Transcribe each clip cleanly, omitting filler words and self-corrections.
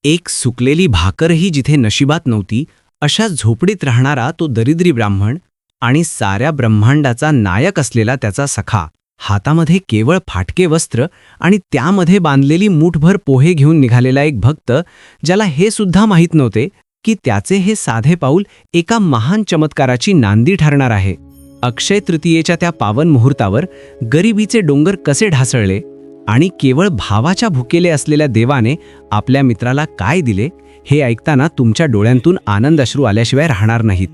एक सुकलेली भाकरही जिथे नशिबात नव्हती अशा झोपडीत राहणारा तो दरिद्री ब्राह्मण आणि साऱ्या ब्रह्मांडाचा नायक असलेला त्याचा सखा, हातामध्ये केवळ फाटके वस्त्र आणि त्यामध्ये बांधलेली मूठभर पोहे घेऊन निघालेला एक भक्त, ज्याला हे सुद्धा माहीत नव्हते की त्याचे हे साधे पाऊल एका महान चमत्काराची नांदी ठरणार आहे. अक्षय तृतीयेच्या त्या पावन मुहूर्तावर गरिबीचे डोंगर कसे ढासळले आणि केवळ भावाच्या भुकेले असलेल्या देवाने आपल्या मित्राला काय दिले हे ऐकताना तुमच्या डोळ्यांतून आनंद अश्रू आल्याशिवाय राहणार नाहीत.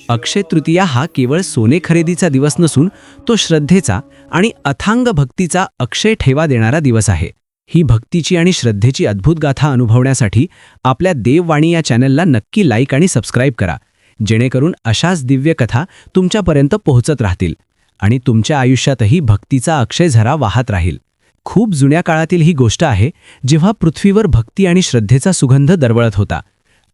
अक्षय तृतीया हा केवळ सोने खरेदीचा दिवस नसून तो श्रद्धेचा आणि अथांग भक्तीचा अक्षय ठेवा देणारा दिवस आहे. ही भक्तीची आणि श्रद्धेची अद्भुत गाथा अनुभवण्यासाठी आपल्या देववाणी या चॅनलला नक्की लाईक आणि सबस्क्राईब करा, जेणेकरून अशाच दिव्य कथा तुमच्यापर्यंत पोहोचत राहतील आणि तुमच्या आयुष्यातही भक्तीचा अक्षय झरा वाहत राहील. खूप जुन्या काळातील ही गोष्ट आहे, जेव्हा पृथ्वीवर भक्ती आणि श्रद्धेचा सुगंध दरवळत होता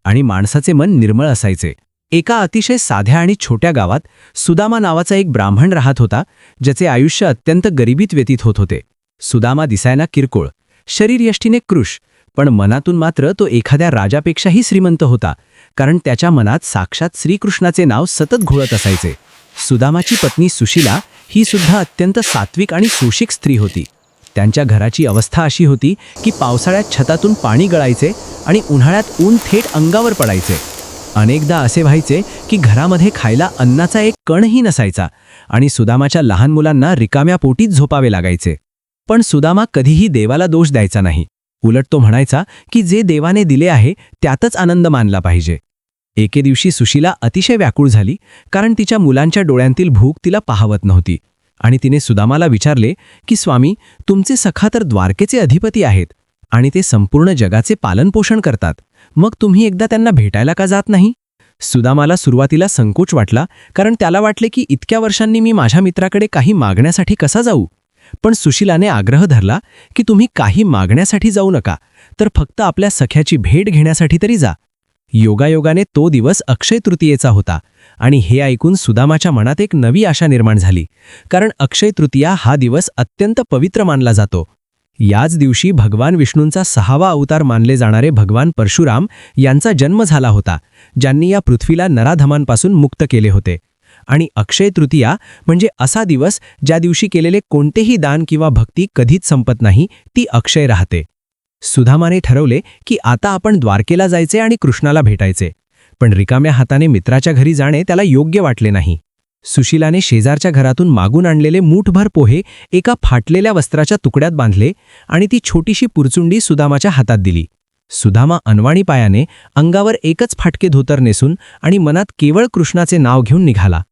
आणि माणसाचे मन निर्मळ असायचे. एका अतिशय साध्या आणि छोट्या गावात सुदामा नावाचा एक ब्राह्मण राहत होता, ज्याचे आयुष्य अत्यंत गरिबीत व्यतीत होत होते. सुदामा दिसायला किरकोळ, शरीरयष्टीने कृश, पण मनातून मात्र तो एखाद्या राजापेक्षाही श्रीमंत होता, कारण त्याच्या मनात साक्षात श्रीकृष्णाचे नाव सतत घोळत असायचे. सुदामाची पत्नी सुशीला ही सुद्धा अत्यंत सात्विक आणि सुशिक स्त्री होती. त्यांच्या घराची अवस्था अशी होती की पावसाळ्यात छतातून पाणी गळायचे आणि उन्हाळ्यात ऊन थेट अंगावर पडायचे. अनेकदा असे व्हायचे की घरामध्ये खायला अन्नाचा एक कणही नसायचा आणि सुदामाच्या लहान मुलांना रिकाम्या पोटीत झोपावे लागायचे. पण सुदामा कधीही देवाला दोष द्यायचा नाही. उलट तो म्हणायचा की जे देवाने दिले आहे त्यातच आनंद मानला पाहिजे. एके दिवशी सुशीला अतिशय व्याकुळ झाली, कारण तिच्या मुलांच्या डोळ्यांतील भूक तिला पाहवत नव्हती आणि तिने सुदामाला विचारले की स्वामी, तुमचे सखा तर द्वारकेचे अधिपती आहेत आणि ते संपूर्ण जगाचे पालनपोषण करतात, मग तुम्ही एकदा त्यांना भेटायला का जात नाही? सुदामाला सुरुवातीला संकोच वाटला, कारण त्याला वाटले की इतक्या वर्षांनी मी माझ्या मित्राकडे काही मागण्यासाठी कसा जाऊ. पण सुशीलाने आग्रह धरला की तुम्ही काही मागण्यासाठी जाऊ नका, तर फक्त आपल्या सख्याची भेट घेण्यासाठी तरी जा. योगायोगाने तो दिवस अक्षय तृतीयेचा होता आणि हे ऐकून सुदामाच्या मनात एक नवी आशा निर्माण झाली, कारण अक्षय तृतीया हा दिवस अत्यंत पवित्र मानला जातो. याच दिवशी भगवान विष्णूंचा 6वा अवतार मानले जाणारे भगवान परशुराम यांचा जन्म झाला होता, ज्यांनी या पृथ्वीला नराधमांपासून मुक्त केले होते. आणि अक्षय तृतीया म्हणजे असा दिवस ज्या दिवशी केलेले कोणतेही दान किंवा भक्ती कधीच संपत नाही, ती अक्षय राहते. सुदामाने ठरवले की आता आपण द्वारकेला जायचे आणि कृष्णाला भेटायचे, पण रिकाम्या हाताने मित्राच्या घरी जाणे त्याला योग्य वाटले नाही. सुशीलाने शेजारच्या घरातून मागून आणलेले मूठभर पोहे एका फाटलेल्या वस्त्राच्या तुकड्यात बांधले आणि ती छोटीशी पुरचुंडी सुदामाच्या हातात दिली. सुदामा अनवाणी पायाने अंगावर एकच फाटके धोतर नेसून आणि मनात केवळ कृष्णाचे नाव घेऊन निघाला.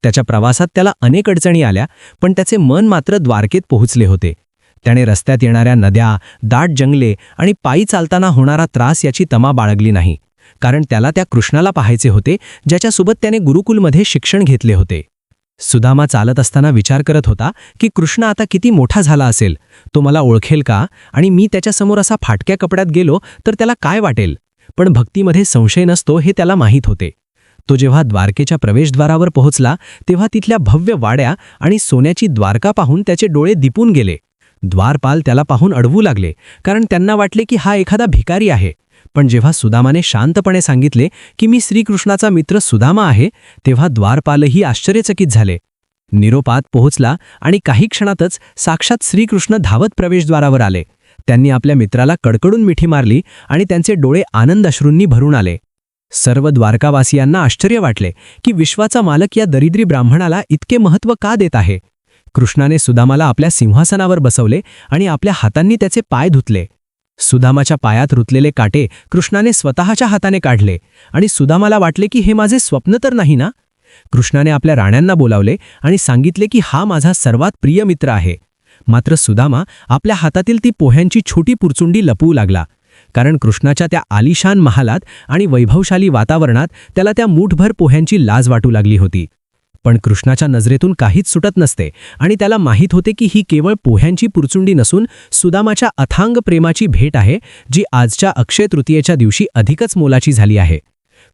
त्याच्या प्रवासात त्याला अनेक अडचणी आल्या, पण त्याचे मन मात्र द्वारकेत पोहोचले होते. त्याने रस्त्यात येणाऱ्या नद्या, दाट जंगले आणि पायी चालताना होणारा त्रास याची तमा बाळगली नाही, कारण त्याला त्या कृष्णाला पाहायचे होते, ज्याच्यासोबत त्याने गुरुकुलमध्ये शिक्षण घेतले होते. सुदामा चालत असताना विचार करत होता की कृष्ण आता किती मोठा झाला असेल, तो मला ओळखेल का, आणि मी त्याच्यासमोर असा फाटक्या कपड्यात गेलो तर त्याला काय वाटेल. पण भक्तीमध्ये संशय नसतो हे त्याला माहीत होते. तो जेव्हा द्वारकेच्या प्रवेशद्वारावर पोहोचला तेव्हा तिथल्या भव्य वाड्या आणि सोन्याची द्वारका पाहून त्याचे डोळे दिपून गेले. द्वारपाल त्याला पाहून अडवू लागले, कारण त्यांना वाटले की हा एखादा भिकारी आहे. पण जेव्हा सुदामाने शांतपणे सांगितले की मी श्रीकृष्णाचा मित्र सुदामा आहे, तेव्हा द्वारपालही आश्चर्यचकित झाले. निरोपात पोहोचला आणि काही क्षणातच साक्षात श्रीकृष्ण धावत प्रवेशद्वारावर आले. त्यांनी आपल्या मित्राला कडकडून मिठी मारली आणि त्यांचे डोळे आनंद अश्रूंनी भरून आले. सर्व द्वारकावासियांना आश्चर्य वाटले की विश्वाचा मालक या दरिद्री ब्राह्मणाला इतके महत्त्व का देत आहे. कृष्णाने सुदामाला आपल्या सिंहासनावर बसवले आणि आपल्या हातांनी त्याचे पाय धुतले. सुदामाच्या पायात रुतलेले काटे कृष्णाने स्वतःच्या हाताने काढले आणि सुदामाला वाटले की हे माझे स्वप्न तर नाही ना. कृष्णाने आपल्या राण्यांना बोलावले आणि सांगितले की हा माझा सर्वात प्रिय मित्र आहे. मात्र सुदामा आपल्या हातातील ती पोह्यांची छोटी पुरचुंडी लपवू लागला, कारण कृष्णाच्या त्या आलिशान महालात आणि वैभवशाली वातावरणात त्याला त्या मूठभर पोह्यांची लाज वाटू लागली होती. पण कृष्णाच्या नजरेतून काहीच सुटत नसते आणि त्याला माहीत होते की ही केवळ पोह्यांची पुरचुंडी नसून सुदामाच्या अथांग प्रेमाची भेट आहे, जी आजच्या अक्षय तृतीयेच्या दिवशी अधिकच मोलाची झाली आहे.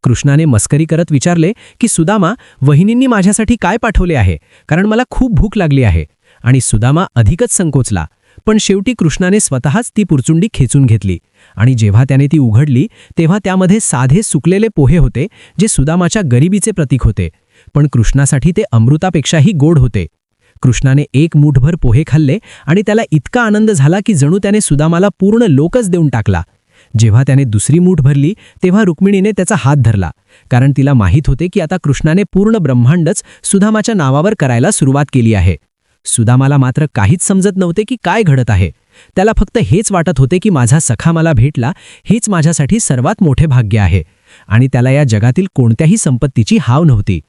कृष्णाने मस्करी करत विचारले की सुदामा, वहिनींनी माझ्यासाठी काय पाठवले आहे, कारण मला खूप भूक लागली आहे. आणि सुदामा अधिकच संकोचला, पण शेवटी कृष्णाने स्वतःच ती पुरचुंडी खेचून घेतली आणि जेव्हा त्याने ती उघडली तेव्हा त्यामध्ये साधे सुकलेले पोहे होते, जे सुदामाच्या गरिबीचे प्रतीक होते. पण कृष्णासाठी ते अमृतापेक्षाही गोड होते. कृष्णाने एक मूठभर पोहे खाल्ले आणि त्याला इतका आनंद झाला की जणू त्याने सुदामाला पूर्ण लोकच देऊन टाकला. जेव्हा त्याने दुसरी मूठ भरली तेव्हा रुक्मिणीने त्याचा हात धरला, कारण तिला माहीत होते की आता कृष्णाने पूर्ण ब्रह्मांडच सुदामाच्या नावावर करायला सुरुवात केली आहे. सुदामाला मात्र काहीच समजत नव्हते की काय घडत आहे. त्याला फक्त हेच वाटत होते की माझा सखा मला भेटला, हेच माझ्यासाठी सर्वात मोठे भाग्य आहे, आणि त्याला या जगातील कोणत्याही संपत्तीची हाव नव्हती.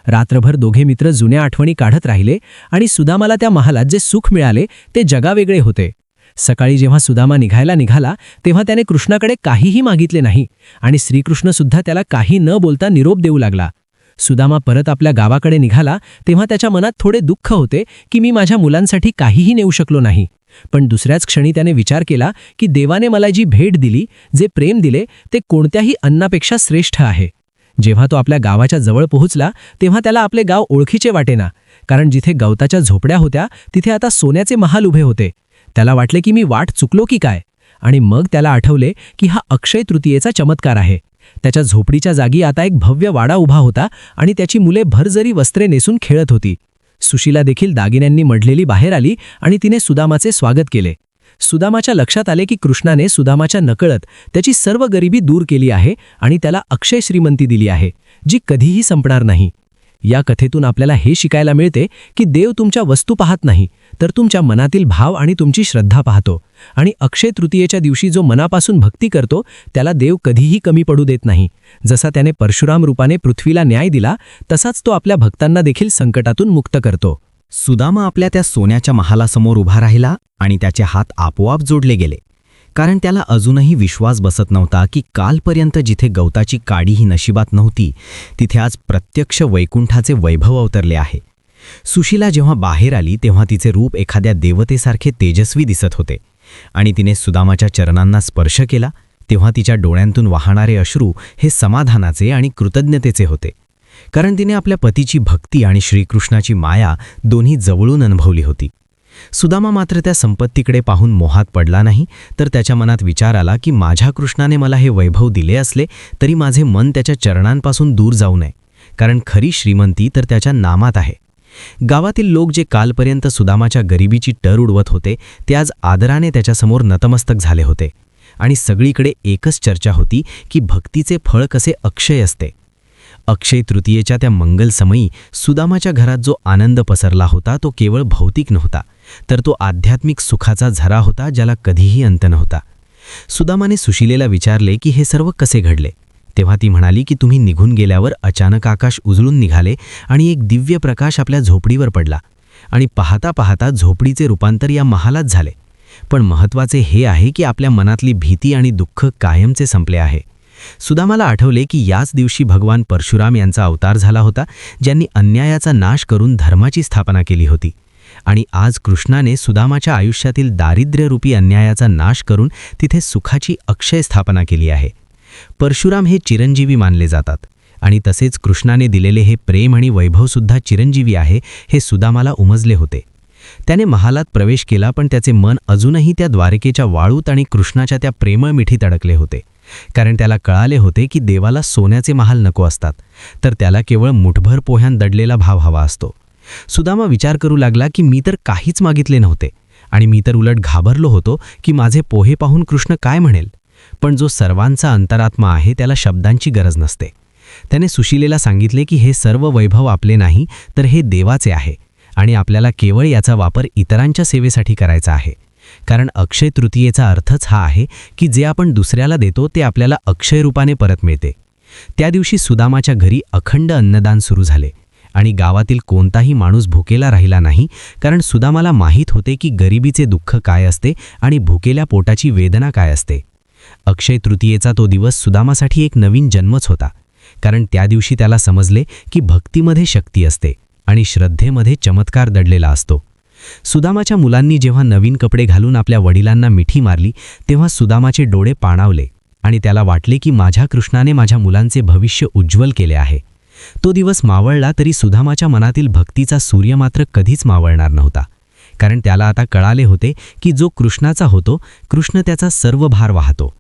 रात्रभर दोघे मित्र जुन्या आठवणी काढत राहिले आणि सुदामाला त्या महालात जे सुख मिळाले ते जगावेगळे होते. सकाळी जेव्हा सुदामा निघाला तेव्हा त्याने कृष्णाकडे काहीही मागितले नाही आणि श्रीकृष्णसुद्धा त्याला काही न बोलता निरोप देऊ लागला. सुदामा परत आपल्या गावाकडे निघाला तेव्हा त्याच्या मनात थोडे दुःख होते की मी माझ्या मुलांसाठी काहीही नेऊ शकलो नाही. पण दुसऱ्याच क्षणी त्याने विचार केला की देवाने मला जी भेट दिली, जे प्रेम दिले, ते कोणत्याही अन्नापेक्षा श्रेष्ठ आहे. जेव्हा तो आपल्या गावाच्या जवळ पोहोचला तेव्हा त्याला आपले गाव ओळखीचे वाटेना, कारण जिथे गवताच्या झोपड्या होत्या तिथे आता सोन्याचे महाल उभे होते. त्याला वाटले की मी वाट चुकलो की काय, आणि मग त्याला आठवले की हा अक्षय तृतीयेचा चमत्कार आहे. त्याच्या झोपडीच्या जागी आता एक भव्य वाडा उभा होता आणि त्याची मुले भरजरी वस्त्रे नेसून खेळत होती. सुशीला देखील दागिन्यांनी मढलेली बाहेर आली आणि तिने सुदामाचे स्वागत केले. सुदामाच्या लक्षात आले की कृष्णाने सुदामाच्या नकळत त्याची सर्व गरिबी दूर केली आहे आणि त्याला अक्षय श्रीमंती दिली आहे, जी कधीही संपणार नाही. या कथेतून आपल्याला हे शिकायला मिळते की देव तुमच्या वस्तू पाहत नाही, तर तुमच्या मनातील भाव आणि तुमची श्रद्धा पाहतो. आणि अक्षय तृतीयेच्या दिवशी जो मनापासून भक्ती करतो त्याला देव कधीही कमी पडू देत नाही. जसा त्याने परशुराम रूपाने पृथ्वीला न्याय दिला, तसाच तो आपल्या भक्तांना देखील संकटातून मुक्त करतो. सुदामा आपल्या त्या सोन्याच्या महालासमोर उभा राहिला आणि त्याचे हात आपोआप जोडले गेले, कारण त्याला अजूनही विश्वास बसत नव्हता की कालपर्यंत जिथे गवताची काडीही नशिबात नव्हती, तिथे आज प्रत्यक्ष वैकुंठाचे वैभव अवतरले आहे. सुशीला जेव्हा बाहेर आली तेव्हा तिचे रूप एखाद्या देवतेसारखे तेजस्वी दिसत होते, आणि तिने सुदामाच्या चरणांना स्पर्श केला तेव्हा तिच्या डोळ्यांतून वाहणारे अश्रू हे समाधानाचे आणि कृतज्ञतेचे होते, कारण तिने आपल्या पतीची भक्ती आणि श्रीकृष्णाची माया दोन्ही जवळून अनुभवली होती. सुदामा मात्र त्या संपत्तीकडे पाहून मोहात पडला नाही, तर त्याच्या मनात विचार आला की माझ्या कृष्णाने मला हे वैभव दिले असले तरी माझे मन त्याच्या चरणांपासून दूर जाऊ नये, कारण खरी श्रीमंती तर त्याच्या नामात आहे. गावातील लोक जे कालपर्यंत सुदामाच्या गरिबीची टर उडवत होते ते आज आदराने त्याच्यासमोर नतमस्तक झाले होते, आणि सगळीकडे एकच चर्चा होती की भक्तीचे फळ कसे अक्षय असते. अक्षय तृतीयेच्या त्या मंगलसमयी सुदामाच्या घरात जो आनंद पसरला होता तो केवळ भौतिक नव्हता, तर तो आध्यात्मिक सुखाचा झरा होता ज्याला कधीही अंत नव्हता. सुदामाने सुशीलेला विचारले की हे सर्व कसे घडले. तेव्हा ती म्हणाली की तुम्ही निघून गेल्यावर अचानक आकाश उजळून निघाले आणि एक दिव्य प्रकाश आपल्या झोपडीवर पडला, आणि पाहता पाहता झोपडीचे रूपांतर या महालात झाले. पण महत्त्वाचे हे आहे की आपल्या मनातली भीती आणि दुःख कायमचे संपले आहे. सुदामाला आठवले की याच दिवशी भगवान परशुराम यांचा अवतार झाला होता, ज्यांनी अन्यायाचा नाश करून धर्माची स्थापना केली होती. आणि आज कृष्णाने सुदामाच्या आयुष्यातील दारिद्र्यरूपी अन्यायाचा नाश करून तिथे सुखाची अक्षय स्थापना केली आहे. परशुराम हे चिरंजीवी मानले जातात, आणि तसेच कृष्णाने दिलेले हे प्रेम आणि वैभवसुद्धा चिरंजीवी आहे हे सुदामाला उमजले होते. त्याने महालात प्रवेश केला, पण त्याचे मन अजूनही त्या द्वारकेच्या वाळूत आणि कृष्णाच्या त्या प्रेमळ मिठीत अडकले होते, कारण त्याला कळाले होते की देवाला सोन्याचे महाल नको असतात, तर त्याला केवळ मुठभर पोह्यान दडलेला भाव हवा असतो. सुदामा विचार करू लागला की मी तर काहीच मागितले नव्हते, आणि मी तर उलट घाबरलो होतो की माझे पोहे पाहून कृष्ण काय म्हणेल. पण जो सर्वांचा अंतरात्मा आहे त्याला शब्दांची गरज नसते. त्याने सुशीलेला सांगितले की हे सर्व वैभव आपले नाही, तर हे देवाचे आहे, आणि आपल्याला केवळ याचा वापर इतरांच्या सेवेसाठी करायचा आहे. कारण अक्षय तृतीयेचा अर्थच हा आहे की जे आपण दुसऱ्याला देतो ते आपल्याला अक्षय रूपाने परत मिळते. त्या दिवशी सुदामाच्या घरी अखंड अन्नदान सुरू झाले, आणि गावातील कोणताही माणूस भुकेला राहिला नाही, कारण सुदामाला माहीत होते की गरिबीचे दुःख काय असते आणि भुकेल्या पोटाची वेदना काय असते. अक्षय तृतीयेचा तो दिवस सुदामासाठी एक नवीन जन्मच होता, कारण त्या दिवशी त्याला समजले की भक्तीमध्ये शक्ती असते आणि श्रद्धेमध्ये चमत्कार दडलेला असतो. सुदामाच्या मुलांनी जेव्हा नवीन कपडे घालून आपल्या वडिलांना मिठी मारली तेव्हा सुदामाचे डोळे पाणावले, आणि त्याला वाटले की माझ्या कृष्णाने माझ्या मुलांचे भविष्य उज्ज्वल केले आहे. तो दिवस मावळला तरी सुदामाच्या मनातील भक्तीचा सूर्य मात्र कधीच मावळणार नव्हता, कारण त्याला आता कळाले होते की जो कृष्णाचा होतो, कृष्ण त्याचा सर्व भार वाहतो.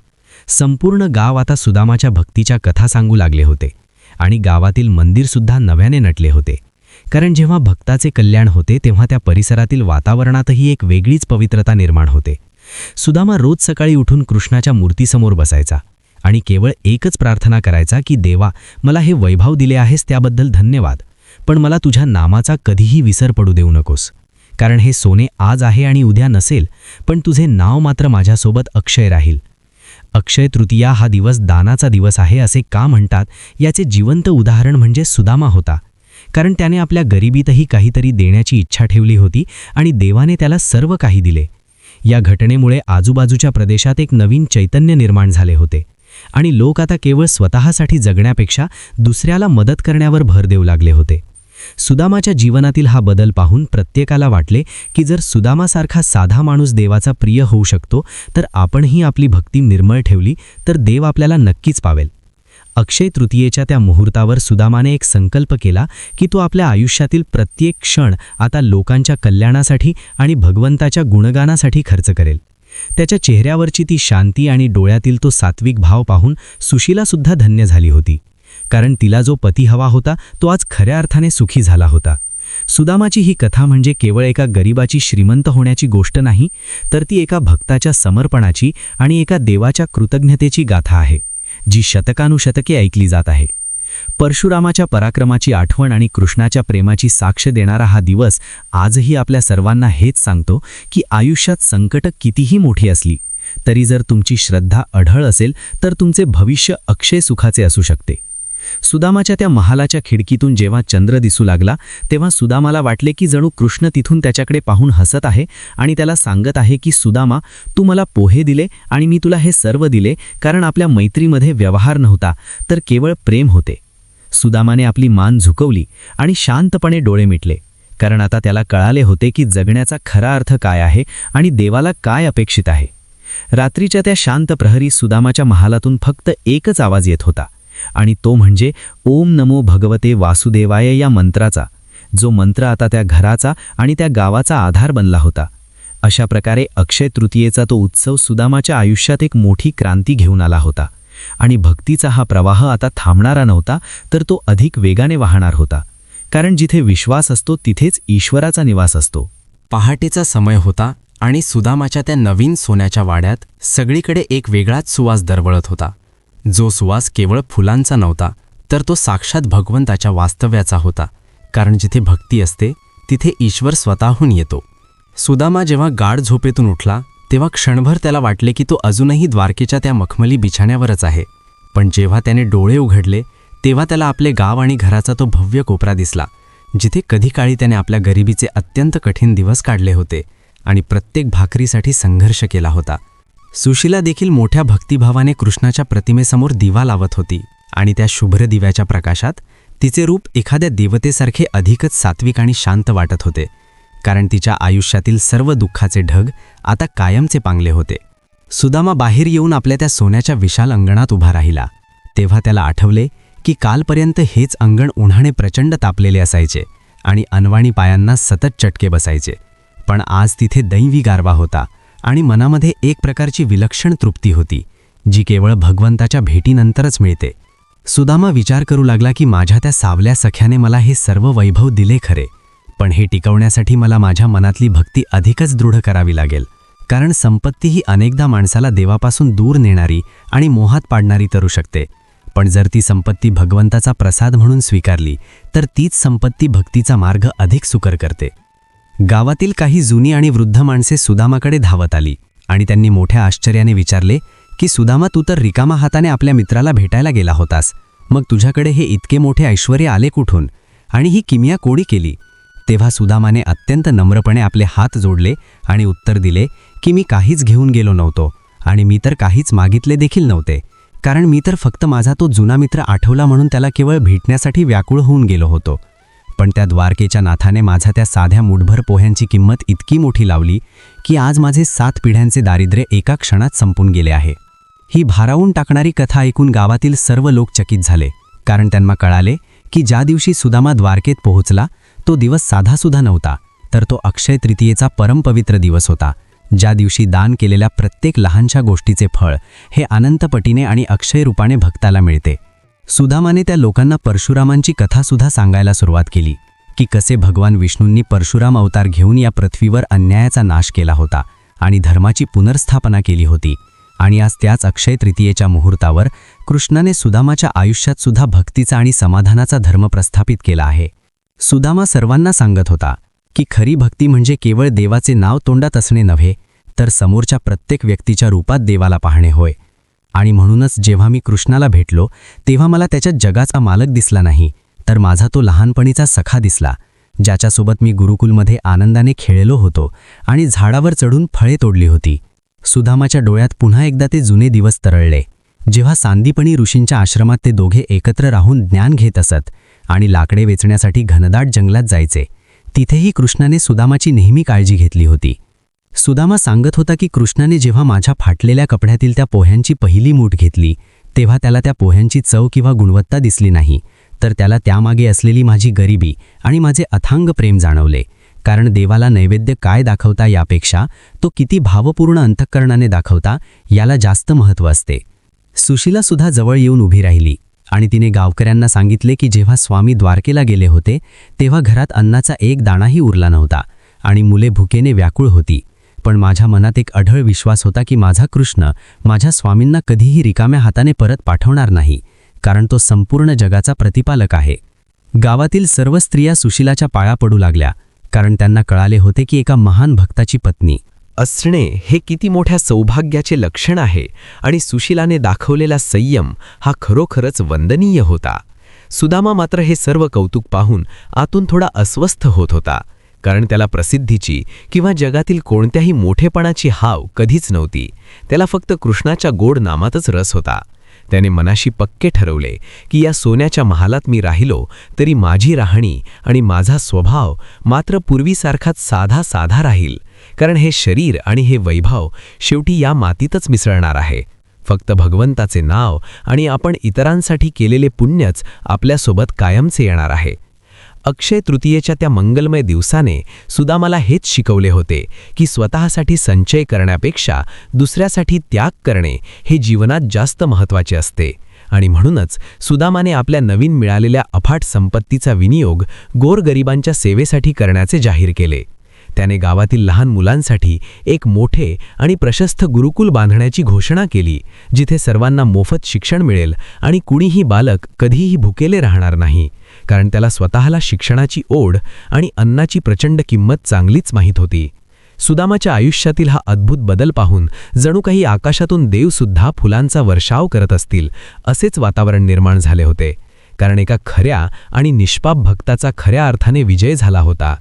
संपूर्ण गाव आता सुदामाच्या भक्तीच्या कथा सांगू लागले होते आणि गावातील मंदिरसुद्धा नव्याने नटले होते. कारण जेव्हा भक्ताचे कल्याण होते तेव्हा त्या परिसरातील वातावरणातही एक वेगळीच पवित्रता निर्माण होते. सुदामा रोज सकाळी उठून कृष्णाच्या मूर्तीसमोर बसायचा आणि केवळ एकच प्रार्थना करायचा की देवा, मला हे वैभव दिले आहेस त्याबद्दल धन्यवाद, पण मला तुझ्या नामाचा कधीही विसर पडू देऊ नकोस. कारण हे सोने आज आहे आणि उद्या नसेल, पण तुझे नाव मात्र माझ्यासोबत अक्षय राहील. अक्षय तृतीया हा दिवस दानाचा दिवस आहे असे का म्हणतात, याचे जिवंत उदाहरण म्हणजे सुदामा होता. कारण त्याने आपल्या गरिबीतही काहीतरी देण्याची इच्छा ठेवली होती आणि देवाने त्याला सर्व काही दिले. या घटनेमुळे आजूबाजूच्या प्रदेशात एक नवीन चैतन्य निर्माण झाले होते आणि लोक आता केवळ स्वतःसाठी जगण्यापेक्षा दुसऱ्याला मदत करण्यावर भर देऊ लागले होते. सुदामाच्या जीवनातील हा बदल पाहून प्रत्येकाला वाटले की जर सुदामासारखा साधा माणूस देवाचा प्रिय होऊ शकतो, तर आपणही आपली भक्ती निर्मळ ठेवली तर देव आपल्याला नक्कीच पावेल. अक्षय तृतीयेच्या त्या मुहूर्तावर सुदामाने एक संकल्प केला की तो आपल्या आयुष्यातील प्रत्येक क्षण आता लोकांच्या कल्याणासाठी आणि भगवंताच्या गुणगानासाठी खर्च करेल. त्याच्या चेहऱ्यावरची ती शांती आणि डोळ्यातील तो सात्विक भाव पाहून सुशीलासुद्धा धन्य झाली होती. कारण तिला जो पती हवा होता तो आज खऱ्या अर्थाने सुखी झाला होता. सुदामाची ही कथा म्हणजे केवळ एका गरिबाची श्रीमंत होण्याची गोष्ट नाही, तर ती एका भक्ताच्या समर्पणाची आणि एका देवाच्या कृतज्ञतेची गाथा आहे, जी शतकानुशतके ऐकली जात आहे. परशुरामाच्या पराक्रमाची आठवण आणि कृष्णाच्या प्रेमाची साक्ष देणारा हा दिवस आजही आपल्या सर्वांना हेच सांगतो की आयुष्यात संकट कितीही मोठी असली तरी जर तुमची श्रद्धा अढळ असेल तर तुमचे भविष्य अक्षय सुखाचे असू शकते. सुदामाच्या त्या महालाच्या खिडकीतून जेव्हा चंद्र दिसू लागला तेव्हा सुदामाला वाटले की जणू कृष्ण तिथून त्याच्याकडे पाहून हसत आहे आणि त्याला सांगत आहे की सुदामा, तू मला पोहे दिले आणि मी तुला हे सर्व दिले, कारण आपल्या मैत्रीमध्ये व्यवहार नव्हता तर केवळ प्रेम होते. सुदामाने आपली मान झुकवली आणि शांतपणे डोळे मिटले, कारण आता त्याला कळाले होते की जगण्याचा खरा अर्थ काय आहे आणि देवाला काय अपेक्षित आहे. रात्रीच्या त्या शांत प्रहरी सुदामाच्या महालातून फक्त एकच आवाज येत होता आणि तो म्हणजे ओम नमो भगवते वासुदेवाय या मंत्राचा, जो मंत्र आता त्या घराचा आणि त्या गावाचा आधार बनला होता. अशा प्रकारे अक्षय तृतीयेचा तो उत्सव सुदामाच्या आयुष्यात एक मोठी क्रांती घेऊन आला होता आणि भक्तीचा हा प्रवाह आता थांबणारा नव्हता, तर तो अधिक वेगाने वाहणार होता. कारण जिथे विश्वास असतो तिथेच ईश्वराचा निवास असतो. पहाटेचा समय होता आणि सुदामाच्या त्या नवीन सोन्याच्या वाड्यात सगळीकडे एक वेगळाच सुवास दरवळत होता. जो सुवास केवळ फुलांचा नव्हता, तर तो साक्षात भगवंताच्या वास्तव्याचा होता. कारण जिथे भक्ती असते तिथे ईश्वर स्वतःहून येतो. सुदामा जेव्हा गाढ झोपेतून उठला तेव्हा क्षणभर त्याला वाटले की तो अजूनही द्वारकेच्या त्या मखमली बिछाण्यावरच आहे. पण जेव्हा त्याने डोळे उघडले तेव्हा त्याला आपले गाव आणि घराचा तो भव्य कोपरा दिसला, जिथे कधी काळी त्याने आपल्या गरिबीचे अत्यंत कठीण दिवस काढले होते आणि प्रत्येक भाकरीसाठी संघर्ष केला होता. सुशीला देखील मोठ्या भक्तिभावाने कृष्णाच्या प्रतिमेसमोर दिवा लावत होती आणि त्या शुभ्र दिव्याच्या प्रकाशात तिचे रूप एखाद्या देवतेसारखे अधिकच सात्विक आणि शांत वाटत होते. कारण तिच्या आयुष्यातील सर्व दुःखाचे ढग आता कायमचे पांगले होते. सुदामा बाहेर येऊन आपल्या त्या सोन्याच्या विशाल अंगणात उभा राहिला. तेव्हा त्याला आठवले की कालपर्यंत हेच अंगण उन्हाने प्रचंड तापलेले असायचे आणि अनवाणी पायांना सतत चटके बसायचे. पण आज तिथे दैवी गारवा होता आणि मनामध्ये एक प्रकारची विलक्षण तृप्ती होती, जी केवळ भगवंताच्या भेटीनंतरच मिळते. सुदामा विचार करू लागला की माझ्या त्या सावल्या सख्याने मला हे सर्व वैभव दिले खरे, पण हे टिकवण्यासाठी मला माझ्या मनातली भक्ती अधिकच दृढ करावी लागेल. कारण संपत्ती ही अनेकदा माणसाला देवापासून दूर नेणारी आणि मोहात पाडणारी ठरू शकते. पण जर ती संपत्ती भगवंताचा प्रसाद म्हणून स्वीकारली तर तीच संपत्ती भक्तीचा मार्ग अधिक सुकर करते. गावातील काही जुनी आणि वृद्ध माणसे सुदामाकडे धावत आली आणि त्यांनी मोठ्या आश्चर्याने विचारले की सुदामा, तू तर रिकामा हाताने आपल्या मित्राला भेटायला गेला होतास, मग तुझ्याकडे हे इतके मोठे ऐश्वर्य आले कुठून आणि ही किमिया कोणी केली? तेव्हा सुदामाने अत्यंत नम्रपणे आपले हात जोडले आणि उत्तर दिले की मी काहीच घेऊन गेलो नव्हतो आणि मी तर काहीच मागितले देखील नव्हते. कारण मी तर फक्त माझा तो जुना मित्र आठवला म्हणून त्याला केवळ भेटण्यासाठी व्याकुळ होऊन गेलो होतो. पण त्या द्वारकेच्या नाथाने माझा त्या साध्या मुठभर पोह्यांची किंमत इतकी मोठी लावली की आज माझे 7 पिढ्यांचे दारिद्र्य एका क्षणात संपून गेले आहे. ही भारावून टाकणारी कथा ऐकून गावातील सर्व लोक चकित झाले. कारण त्यांना कळाले की ज्या दिवशी सुदामा द्वारकेत पोहोचला तो दिवस साधासुद्धा नव्हता, तर तो अक्षय तृतीयेचा परमपवित्र दिवस होता, ज्या दिवशी दान केलेल्या प्रत्येक लहानशा गोष्टीचे फळ हे अनंतपटीने आणि अक्षय रूपाने भक्ताला मिळते. सुदामाने त्या लोकांना परशुरामांची कथासुद्धा सांगायला सुरुवात केली की कसे भगवान विष्णूंनी परशुराम अवतार घेऊन या पृथ्वीवर अन्यायाचा नाश केला होता आणि धर्माची पुनर्स्थापना केली होती. आणि आज त्याच अक्षय तृतीयेच्या मुहूर्तावर कृष्णाने सुदामाच्या आयुष्यात सुद्धा भक्तीचा आणि समाधानाचा धर्म प्रस्थापित केला आहे. सुदामा सर्वांना सांगत होता की खरी भक्ती म्हणजे केवळ देवाचे नाव तोंडात असणे नव्हे, तर समोरच्या प्रत्येक व्यक्तीच्या रूपात देवाला पाहणे होय. आणि म्हणूनच जेव्हा मी कृष्णाला भेटलो तेव्हा मला त्याच्या जगाचा मालक दिसला नाही, तर माझा तो लहानपणीचा सखा दिसला, ज्याच्यासोबत मी गुरुकुलमध्ये आनंदाने खेळलो होतो आणि झाडावर चढून फळे तोडली होती. सुदामाच्या डोळ्यात पुन्हा एकदा ते जुने दिवस तरळले, जेव्हा सांदीपणी ऋषींच्या आश्रमात ते दोघे एकत्र राहून ज्ञान घेत असत आणि लाकडे वेचण्यासाठी घनदाट जंगलात जायचे. तिथेही कृष्णाने सुदामाची नेहमी काळजी घेतली होती. सुदामा सांगत होता की कृष्णाने जेव्हा माझ्या फाटलेल्या कपड्यातील त्या पोह्यांची पहिली मूठ घेतली तेव्हा त्याला त्या पोह्यांची चव किंवा गुणवत्ता दिसली नाही, तर त्याला त्यामागे असलेली माझी गरिबी आणि माझे अथांग प्रेम जाणवले. कारण देवाला नैवेद्य काय दाखवता यापेक्षा तो किती भावपूर्ण अंतःकरणाने दाखवता याला जास्त महत्त्व असते. सुशीलासुद्धा जवळ येऊन उभी राहिली आणि तिने गावकऱ्यांना सांगितले की जेव्हा स्वामी द्वारकेला गेले होते तेव्हा घरात अन्नाचा एक दाणाही उरला नव्हता आणि मुले भुकेने व्याकुळ होती. पण माझ्या मनात एक अढळ विश्वास होता की माझा कृष्ण माझ्या स्वामींना कधीही रिकाम्या हाताने परत पाठवणार नाही, कारण तो संपूर्ण जगाचा प्रतिपालक आहे. गावातील सर्व स्त्रिया सुशीलाच्या पाया पडू लागल्या, कारण त्यांना कळाले होते की एका महान भक्ताची पत्नी असणे हे किती मोठ्या सौभाग्याचे लक्षण आहे आणि सुशीलाने दाखवलेला संयम हा खरोखरच वंदनीय होता. सुदामा मात्र हे सर्व कौतुक पाहून आतून थोडा अस्वस्थ होत होता, कारण त्याला प्रसिद्धीची किंवा जगातील कोणत्याही मोठेपणाची हाव कधीच नव्हती. त्याला फक्त कृष्णाच्या गोड नामातच रस होता. त्याने मनाशी पक्के ठरवले की या सोन्याच्या महालात मी राहिलो तरी माझी राहणी आणि माझा स्वभाव मात्र पूर्वीसारखाच साधा साधा राहील, कारण हे शरीर आणि हे वैभव शेवटी या मातीतच मिसळणार आहे. फक्त भगवंताचे नाव आणि आपण इतरांसाठी केलेले पुण्यच आपल्यासोबत कायमचे येणार आहे. अक्षय तृतीयेच्या त्या मंगलमय दिवसाने सुदामाला हेच शिकवले होते की स्वतःसाठी संचय करण्यापेक्षा दुसऱ्यासाठी त्याग करणे हे जीवनात जास्त महत्त्वाचे असते. आणि म्हणूनच सुदामाने आपल्या नवीन मिळालेल्या अफाट संपत्तीचा विनियोग गोरगरिबांच्या सेवेसाठी करण्याचे जाहीर केले. त्याने गावातील लहान मुलांसाठी एक मोठे आणि प्रशस्त गुरुकुल बांधण्याची घोषणा केली, जिथे सर्वांना मोफत शिक्षण मिळेल आणि कुणीही बालक कधीही भुकेले राहणार नाही, कारण त्याला स्वतःला शिक्षणाची ओढ आणि अन्नाची प्रचंड किंमत चांगलीच माहीत होती. सुदामाच्या आयुष्यातील हा अद्भुत बदल पाहून जणू काही आकाशातून देवसुद्धा फुलांचा वर्षाव करत असतील असेच वातावरण निर्माण झाले होते, कारण एका खऱ्या आणि निष्पाप भक्ताचा खऱ्या अर्थाने विजय झाला होता.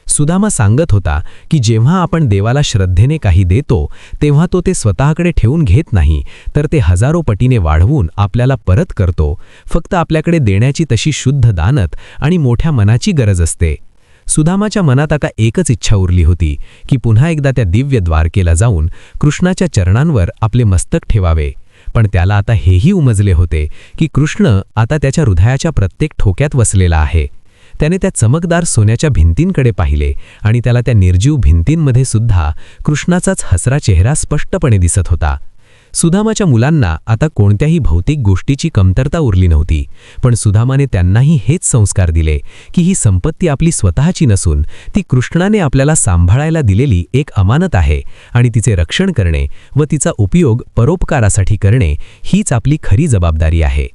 सुदामा सांगत होता की जेव्हा आपण देवाला श्रद्धेने काही देतो तेव्हा तो ते स्वतःकडे ठेवून घेत नाही, तर ते हजारो पटीने वाढवून आपल्याला परत करतो. फक्त आपल्याकडे देण्याची तशी शुद्ध दानत आणि मोठ्या मनाची गरज असते. सुदामाच्या मनात आता एकच इच्छा उरली होती की पुन्हा एकदा त्या दिव्य द्वारकेला जाऊन कृष्णाच्या चरणांवर आपले मस्तक ठेवावे. पण त्याला आता हेही उमजले होते की कृष्ण आता त्याच्या हृदयाच्या प्रत्येक ठोक्यात वसलेला आहे. त्याने त्या चमकदार सोन्याच्या भिंतींकडे पाहिले आणि त्याला त्या निर्जीव भिंतींमध्ये सुद्धा कृष्णाचाच हसरा चेहरा स्पष्टपणे दिसत होता. सुदामाच्या मुलांना आता कोणत्याही भौतिक गोष्टीची कमतरता उरली नव्हती, पण सुदामाने त्यांनाही हेच संस्कार दिले की ही संपत्ती आपली स्वतःची नसून ती कृष्णाने आपल्याला सांभाळायला दिलेली एक अमानत आहे आणि तिचे रक्षण करणे व तिचा उपयोग परोपकारासाठी करणे हीच आपली खरी जबाबदारी आहे.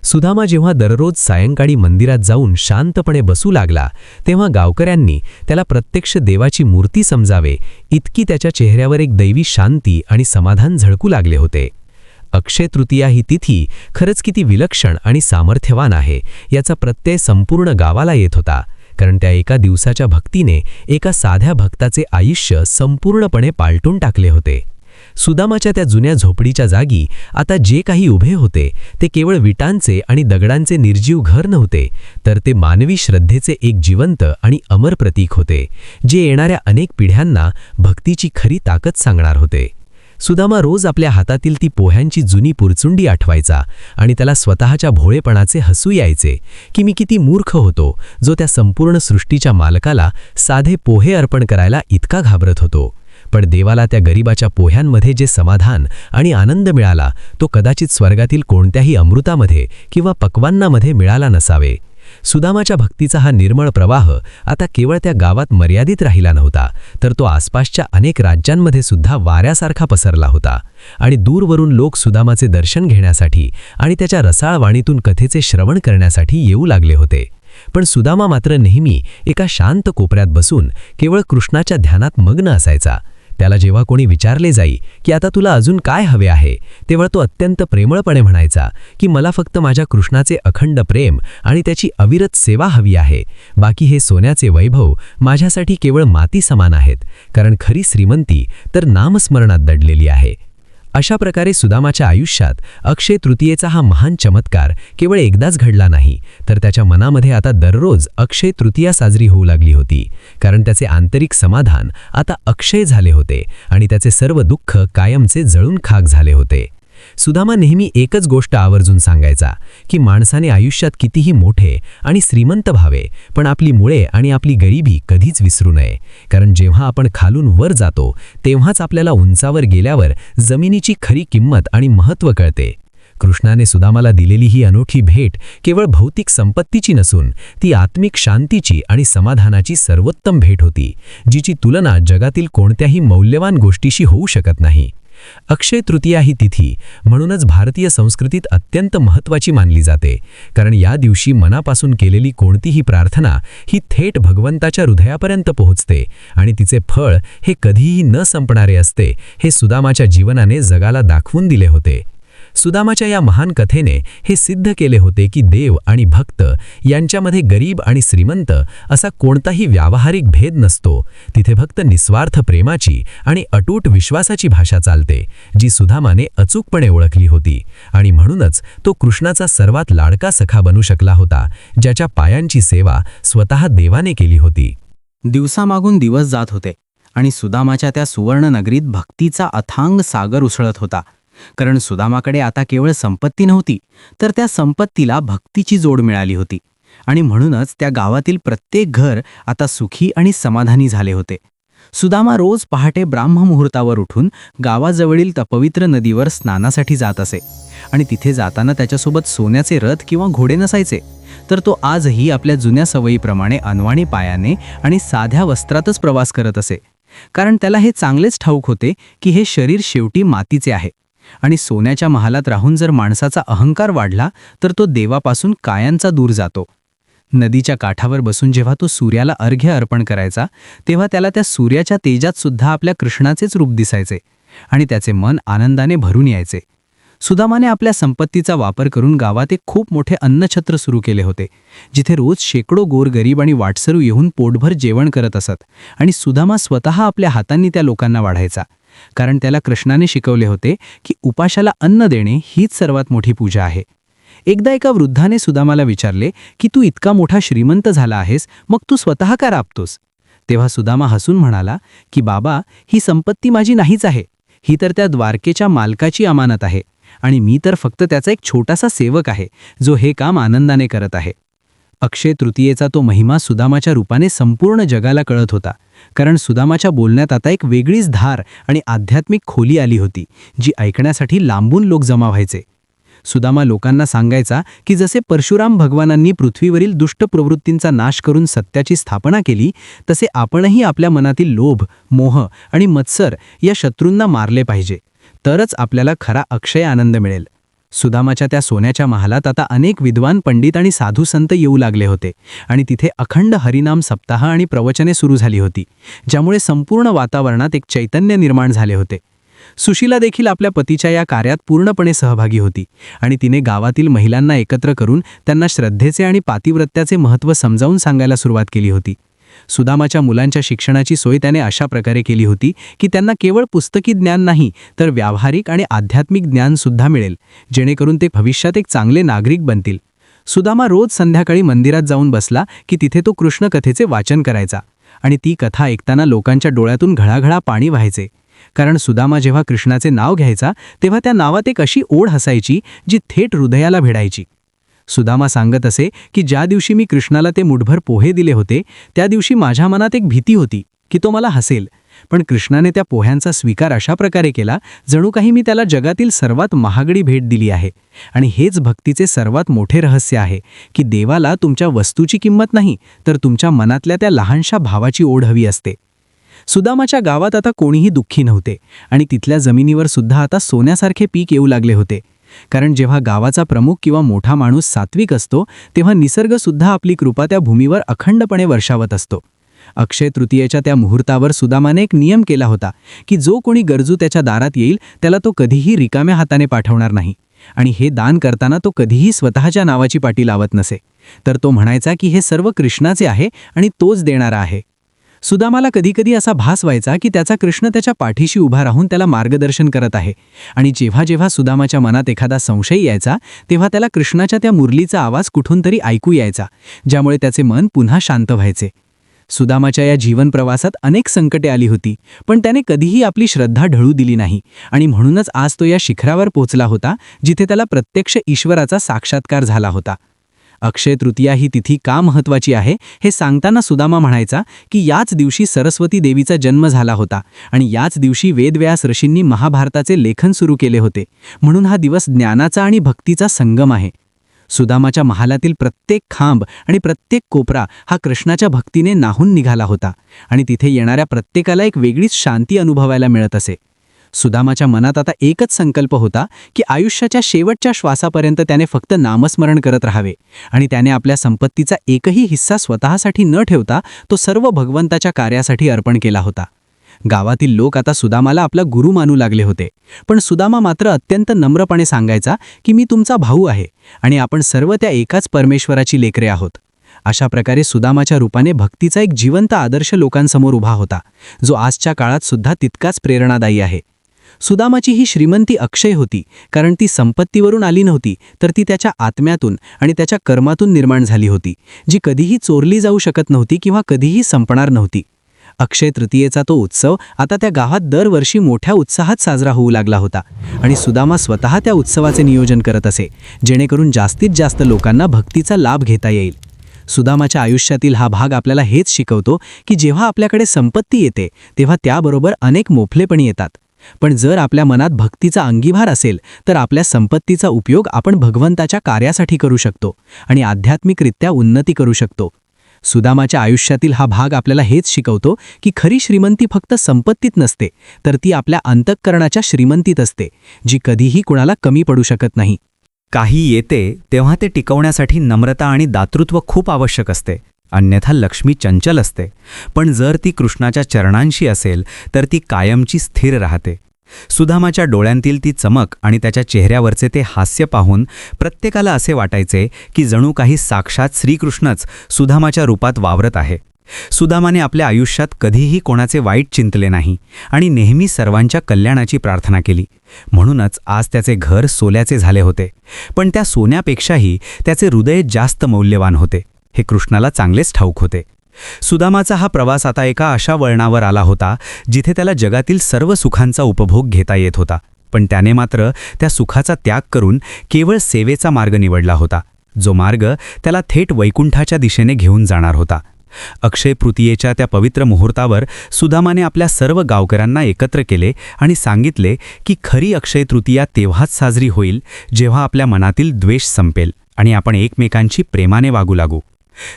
सुदामा जेव्हा दररोज सायंकाळी मंदिरात जाऊन शांतपणे बसू लागला तेव्हा गावकऱ्यांनी त्याला प्रत्यक्ष देवाची मूर्ती समजावे इतकी त्याच्या चेहऱ्यावर एक दैवी शांती आणि समाधान झळकू लागले होते. अक्षय तृतीया ही तिथी खरंच किती विलक्षण आणि सामर्थ्यवान आहे याचा प्रत्यय संपूर्ण गावाला येत होता, कारण त्या एका दिवसाच्या भक्तीने एका साध्या भक्ताचे आयुष्य संपूर्णपणे पालटून टाकले होते. सुदामाच्या त्या जुन्या झोपडीच्या जागी आता जे काही उभे होते ते केवळ विटांचे आणि दगडांचे निर्जीव घर नव्हते, तर ते मानवी श्रद्धेचे एक जिवंत आणि अमर प्रतीक होते, जे येणाऱ्या अनेक पिढ्यांना भक्तीची खरी ताकद सांगणार होते. सुदामा रोज आपल्या हातातील ती पोह्यांची जुनी पुरचुंडी आठवायचा आणि त्याला स्वतःच्या भोळेपणाचे हसू यायचे की मी किती मूर्ख होतो जो त्या संपूर्ण सृष्टीच्या मालकाला साधे पोहे अर्पण करायला इतका घाबरत होतो. पण देवाला त्या गरीबाच्या पोह्यांमध्ये जे समाधान आणि आनंद मिळाला तो कदाचित स्वर्गातील कोणत्याही अमृतामध्ये किंवा पक्वान्नामध्ये मिळाला नसावे. सुदामाच्या भक्तीचा हा निर्मळ प्रवाह आता केवळ त्या गावात मर्यादित राहिला नव्हता, तर तो आसपासच्या अनेक राज्यांमध्ये सुद्धा वाऱ्यासारखा पसरला होता. आणि दूरवरून लोक सुदामाचे दर्शन घेण्यासाठी आणि त्याच्या रसाळ वाणीतून कथेचे श्रवण करण्यासाठी येऊ लागले होते. पण सुदामा मात्र नेहमी एका शांत कोपऱ्यात बसून केवळ कृष्णाच्या ध्यानात मग्न असायचा. त्याला जेव्हा कोणी विचारले जाई की आता तुला अजून काय हवे आहे, तेव्हा तो अत्यंत प्रेमळपणे म्हणायचा की मला फक्त माझ्या कृष्णाचे अखंड प्रेम आणि त्याची अविरत सेवा हवी आहे. बाकी हे सोन्याचे वैभव माझ्यासाठी केवळ माती समान आहेत, कारण खरी श्रीमंती तर नामस्मरणात दडलेली आहे. अशा प्रकारे सुदामाच्या आयुष्यात अक्षय तृतीयेचा हा महान चमत्कार केवळ एकदाच घडला नाही, तर त्याच्या मनामध्ये आता दररोज अक्षय तृतीया साजरी होऊ लागली होती. कारण त्याचे आंतरिक समाधान आता अक्षय झाले होते आणि त्याचे सर्व दुःख कायमचे जळून खाक झाले होते. सुदामा नेहमी एकच गोष्ट आवर्जून सांगायचा की माणसाने आयुष्यात कितीही मोठे आणि श्रीमंत व्हावे, पण आपली मुळे आणि आपली गरिबी कधीच विसरू नये. कारण जेव्हा आपण खालून वर जातो तेव्हाच आपल्याला उंचावर गेल्यावर जमिनीची खरी किंमत आणि महत्त्व कळते. कृष्णाने सुदामाला दिलेली ही अनोखी भेट केवळ भौतिक संपत्तीची नसून ती आत्मिक शांतीची आणि समाधानाची सर्वोत्तम भेट होती, जिची तुलना जगातील कोणत्याही मौल्यवान गोष्टीशी होऊ शकत नाही. अक्षय तृतीया ही तिथी म्हणूनच भारतीय संस्कृतीत अत्यंत महत्त्वाची मानली जाते, कारण या दिवशी मनापासून केलेली कोणतीही प्रार्थना ही थेट भगवंताच्या हृदयापर्यंत पोहोचते आणि तिचे फळ हे कधीही न संपणारे असते, हे सुदामाच्या जीवनाने जगाला दाखवून दिले होते. सुदामाच्या या महान कथेने हे सिद्ध केले होते की देव आणि भक्त यांच्यामध्ये गरीब आणि श्रीमंत असा कोणताही व्यावहारिक भेद नसतो. तिथे फक्त निस्वार्थ प्रेमाची आणि अटूट विश्वासाची भाषा चालते, जी सुदामाने अचूकपणे ओळखली होती. आणि म्हणूनच तो कृष्णाचा सर्वात लाडका सखा बनू शकला होता, ज्याच्या पायांची सेवा स्वतः देवाने केली होती. दिवसामागून दिवस जात होते आणि सुदामाच्या त्या सुवर्ण नगरीत भक्तीचा अथांग सागर उसळत होता. कारण सुदामाकडे आता केवळ संपत्ती नव्हती, तर त्या संपत्तीला भक्तीची जोड मिळाली होती. आणि म्हणूनच त्या गावातील प्रत्येक घर आता सुखी आणि समाधानी झाले होते. सुदामा रोज पहाटे ब्राह्ममुहूर्तावर उठून गावाजवळील पवित्र नदीवर स्नानासाठी जात असे. आणि तिथे जाताना त्याच्यासोबत सोन्याचे रथ किंवा घोडे नसायचे, तर तो आजही आपल्या जुन्या सवयीप्रमाणे अनवाणी पायाने आणि साध्या वस्त्रातच प्रवास करत असे. कारण त्याला हे चांगलेच ठाऊक होते की हे शरीर शेवटी मातीचे आहे आणि सोन्याच्या महालात राहून जर माणसाचा अहंकार वाढला तर तो देवापासून कायांचा दूर जातो. नदीच्या काठावर बसून जेव्हा तो सूर्याला अर्घ्य अर्पण करायचा तेव्हा त्याला त्या सूर्याच्या तेजात सुद्धा आपल्या कृष्णाचेच रूप दिसायचे आणि त्याचे मन आनंदाने भरून यायचे. सुदामाने आपल्या संपत्तीचा वापर करून गावात एक खूप मोठे अन्नछत्र सुरू केले होते, जिथे रोज शेकडो गोरगरीब आणि वाटसरू येऊन पोटभर जेवण करत असत. आणि सुदामा स्वतः आपल्या हातांनी त्या लोकांना वाढायचा, कारण त्याला कृष्णाने शिकवले होते की उपाशाला अन्न देणे हीच सर्वात मोठी पूजा आहे. एकदा एका वृद्धाने सुदामाला विचारले की तू इतका मोठा श्रीमंत झाला आहेस, मग तू स्वतः का राबतोस? तेव्हा सुदामा हसून म्हणाला की बाबा, ही संपत्ती माझी नाहीच आहे, ही तर त्या द्वारकेच्या मालकाची अमानत आहे आणि मी तर फक्त त्याचा एक छोटासा सेवक आहे, जो हे काम आनंदाने करत आहे. अक्षय तृतीयेचा तो महिमा सुदामाच्या रूपाने संपूर्ण जगाला कळत होता, कारण सुदामाच्या बोलण्यात आता एक वेगळीच धार आणि आध्यात्मिक खोली आली होती, जी ऐकण्यासाठी लांबून लोक जमा व्हायचे. सुदामा लोकांना सांगायचा की जसे परशुराम भगवानांनी पृथ्वीवरील दुष्ट प्रवृत्तींचा नाश करून सत्याची स्थापना केली, तसे आपणही आपल्या मनातील लोभ, मोह आणि मत्सर या शत्रूंना मारले पाहिजे, तरच आपल्याला खरा अक्षय आनंद मिळेल. सुदामाच्या त्या सोन्याच्या महालात आता अनेक विद्वान पंडित आणि साधू संत येऊ लागले होते आणि तिथे अखंड हरिनाम सप्ताह आणि प्रवचने सुरू झाली होती, ज्यामुळे संपूर्ण वातावरणात एक चैतन्य निर्माण झाले होते. सुशीला देखील आपल्या पतीच्या या कार्यात पूर्णपणे सहभागी होती आणि तिने गावातील महिलांना एकत्र करून त्यांना श्रद्धेचे आणि पातिव्रत्याचे महत्त्व समजावून सांगायला सुरुवात केली होती. सुदामाच्या मुलांच्या शिक्षणाची सोय त्याने अशा प्रकारे केली होती की त्यांना केवळ पुस्तकी ज्ञान नाही, तर व्यावहारिक आणि आध्यात्मिक ज्ञानसुद्धा मिळेल, जेणेकरून ते भविष्यात एक चांगले नागरिक बनतील. सुदामा रोज संध्याकाळी मंदिरात जाऊन बसला की तिथे तो कृष्ण कथेचे वाचन करायचा आणि ती कथा ऐकताना लोकांच्या डोळ्यातून घळाघळा पाणी व्हायचे, कारण सुदामा जेव्हा कृष्णाचे नाव घ्यायचा तेव्हा त्या नावात एक अशी ओढ हसायची जी थेट हृदयाला भिडायची. सुदामा सांगत असे की ज्या दिवशी मी कृष्णाला ते मुठभर पोहे दिले होते त्या दिवशी माझ्या मनात एक भीती होती की तो मला हसेल, पण कृष्णाने त्या पोह्यांचा स्वीकार अशा प्रकारे केला जणू काही मी त्याला जगातील सर्वात महागडी भेट दिली आहे. आणि हेच भक्तीचे सर्वात मोठे रहस्य आहे की देवाला तुमच्या वस्तूची किंमत नाही तर तुमच्या मनातल्या त्या लहानशा भावाची ओढ हवी असते. सुदामाच्या गावात आता कोणीही दुःखी नव्हते आणि तिथल्या जमिनीवर सुद्धा आता सोन्यासारखे पीक येऊ लागले होते. कारण जेव्हा गावाचा प्रमुख किंवा मोठा माणूस सात्विक असतो तेव्हा निसर्गसुद्धा आपली कृपा त्या भूमीवर अखंडपणे वर्षावत असतो. अक्षय तृतीयेच्या त्या मुहूर्तावर सुदामाने एक नियम केला होता की जो कोणी गरजू त्याच्या दारात येईल त्याला तो कधीही रिकाम्या हाताने पाठवणार नाही. आणि हे दान करताना तो कधीही स्वतःच्या नावाची पाटी लावत नसे, तर तो म्हणायचा की हे सर्व कृष्णाचे आहे आणि तोच देणारा आहे. सुदामाला कधीकधी असा भास व्हायचा की त्याचा कृष्ण त्याच्या पाठीशी उभा राहून त्याला मार्गदर्शन करत आहे. आणि जेव्हा जेव्हा सुदामाच्या मनात एखादा संशय यायचा तेव्हा त्याला कृष्णाच्या त्या मुरलीचा आवाज कुठून तरी ऐकू यायचा, ज्यामुळे त्याचे मन पुन्हा शांत व्हायचे. सुदामाच्या या जीवन प्रवासात अनेक संकटे आली होती, पण त्याने कधीही आपली श्रद्धा ढळू दिली नाही आणि म्हणूनच आज तो या शिखरावर पोहोचला होता जिथे त्याला प्रत्यक्ष ईश्वराचा साक्षात्कार झाला होता. अक्षय तृतीया ही तिथी का महत्त्वाची आहे हे सांगताना सुदामा म्हणायचा की याच दिवशी सरस्वती देवीचा जन्म झाला होता आणि याच दिवशी वेदव्यास ऋषींनी महाभारताचे लेखन सुरू केले होते. म्हणून हा दिवस ज्ञानाचा आणि भक्तीचा संगम आहे. सुदामाच्या महालातील प्रत्येक खांब आणि प्रत्येक कोपरा हा कृष्णाच्या भक्तीने नाहून निघाला होता आणि तिथे येणाऱ्या प्रत्येकाला एक वेगळीच शांती अनुभवायला मिळत असे. सुदामाच्या मनात आता एकच संकल्प होता की आयुष्याच्या शेवटच्या श्वासापर्यंत त्याने फक्त नामस्मरण करत राहावे आणि त्याने आपल्या संपत्तीचा एकही हिस्सा स्वतःसाठी न ठेवता तो सर्व भगवंताच्या कार्यासाठी अर्पण केला होता. गावातील लोक आता सुदामाला आपला गुरु मानू लागले होते, पण सुदामा मात्र अत्यंत नम्रपणे सांगायचा की मी तुमचा भाऊ आहे आणि आपण सर्व त्या एकाच परमेश्वराची लेकरे आहोत. अशा प्रकारे सुदामाच्या रूपाने भक्तीचा एक जिवंत आदर्श लोकांसमोर उभा होता, जो आजच्या काळात सुद्धा तितकाच प्रेरणादायी आहे. सुदामाची ही श्रीमंती अक्षय होती, कारण ती संपत्तीवरून आली नव्हती तर ती त्याच्या आत्म्यातून आणि त्याच्या कर्मातून निर्माण झाली होती, जी कधीही चोरली जाऊ शकत नव्हती किंवा कधीही संपणार नव्हती. अक्षय तृतीयेचा तो उत्सव आता त्या गावात दरवर्षी मोठ्या उत्साहात साजरा होऊ लागला होता आणि सुदामा स्वतः त्या उत्सवाचे नियोजन करत असे, जेणेकरून जास्तीत जास्त लोकांना भक्तीचा लाभ घेता येईल. सुदामाच्या आयुष्यातील हा भाग आपल्याला हेच शिकवतो की जेव्हा आपल्याकडे संपत्ती येते तेव्हा त्याबरोबर अनेक मोफलेपणी येतात, पण जर आपल्या मनात भक्तीचा अंगीभार असेल तर आपल्या संपत्तीचा उपयोग आपण भगवंताच्या कार्यासाठी करू शकतो आणि आध्यात्मिकरित्या उन्नती करू शकतो. सुदामाच्या आयुष्यातील हा भाग आपल्याला हेच शिकवतो की खरी श्रीमंती फक्त संपत्तीत नसते, तर ती आपल्या अंतःकरणाच्या श्रीमंतीत असते, जी कधीही कुणाला कमी पडू शकत नाही. काही येते तेव्हा ते टिकवण्यासाठी नम्रता आणि दातृत्व खूप आवश्यक असते, अन्यथा लक्ष्मी चंचल असते. पण जर ती कृष्णाच्या चरणांशी असेल तर ती कायमची स्थिर राहते. सुदामाच्या डोळ्यांतील ती चमक आणि त्याच्या चेहऱ्यावरचे ते हास्य पाहून प्रत्येकाला असे वाटायचे की जणू काही साक्षात श्रीकृष्णच सुदामाच्या रूपात वावरत आहे. सुदामाने आपल्या आयुष्यात कधीही कोणाचे वाईट चिंतले नाही आणि नेहमी सर्वांच्या कल्याणाची प्रार्थना केली. म्हणूनच आज त्याचे घर सोल्याचे झाले होते, पण त्या सोन्यापेक्षाही त्याचे हृदय जास्त मौल्यवान होते, हे कृष्णाला चांगलेच ठाऊक होते. सुदामाचा हा प्रवास आता एका अशा वळणावर आला होता जिथे त्याला जगातील सर्व सुखांचा उपभोग घेता येत होता, पण त्याने मात्र त्या सुखाचा त्याग करून केवळ सेवेचा मार्ग निवडला होता, जो मार्ग त्याला थेट वैकुंठाच्या दिशेने घेऊन जाणार होता. अक्षय तृतीयेच्या त्या पवित्र मुहूर्तावर सुदामाने आपल्या सर्व गावकऱ्यांना एकत्र केले आणि सांगितले की खरी अक्षय तृतीया तेव्हाच साजरी होईल जेव्हा आपल्या मनातील द्वेष संपेल आणि आपण एकमेकांची प्रेमाने वागू लागू.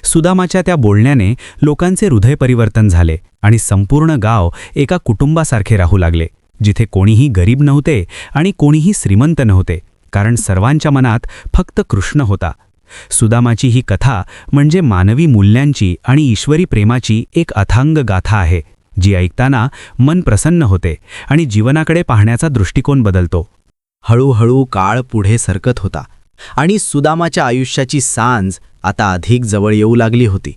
सुदामाच्या त्या बोलण्याने लोकांचे हृदय परिवर्तन झाले आणि संपूर्ण गाव एका कुटुंबासारखे राहू लागले, जिथे कोणीही गरीब नव्हते आणि कोणीही श्रीमंत नव्हते, कारण सर्वांच्या मनात फक्त कृष्ण होता. सुदामाची ही कथा म्हणजे मानवी मूल्यांची आणि ईश्वरी प्रेमाची एक अथांग गाथा आहे, जी ऐकताना मन प्रसन्न होते आणि जीवनाकडे पाहण्याचा दृष्टिकोन बदलतो. हळूहळू काळ पुढे सरकत होता आणि सुदामाच्या आयुष्याची सांज आता अधिक जवळ येऊ लागली होती.